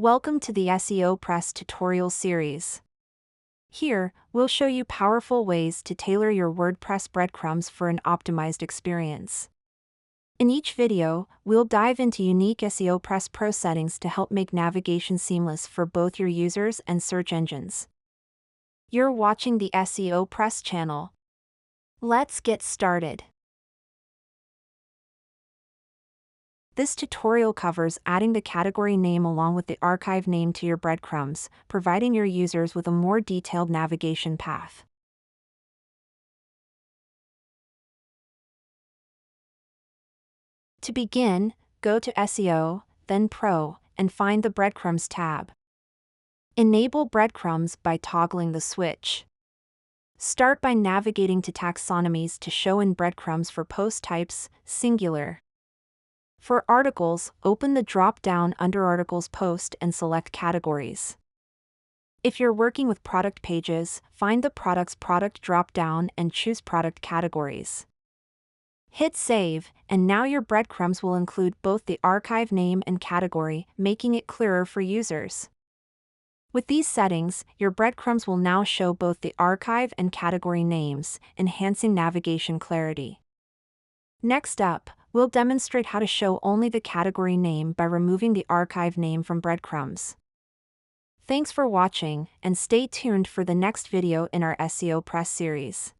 Welcome to the SEOPress tutorial series. Here, we'll show you powerful ways to tailor your WordPress breadcrumbs for an optimized experience. In each video, we'll dive into unique SEOPress Pro settings to help make navigation seamless for both your users and search engines. You're watching the SEOPress channel. Let's get started. This tutorial covers adding the category name along with the archive name to your breadcrumbs, providing your users with a more detailed navigation path. To begin, go to SEO, then Pro, and find the Breadcrumbs tab. Enable breadcrumbs by toggling the switch. Start by navigating to taxonomies to show in breadcrumbs for post types, singular. For articles, open the drop-down under Articles Post and select Categories. If you're working with product pages, find the Products product drop-down and choose Product Categories. Hit Save, and now your breadcrumbs will include both the archive name and category, making it clearer for users. With these settings, your breadcrumbs will now show both the archive and category names, enhancing navigation clarity. Next up, we'll demonstrate how to show only the category name by removing the archive name from breadcrumbs. Thanks for watching, and stay tuned for the next video in our SEOPress series.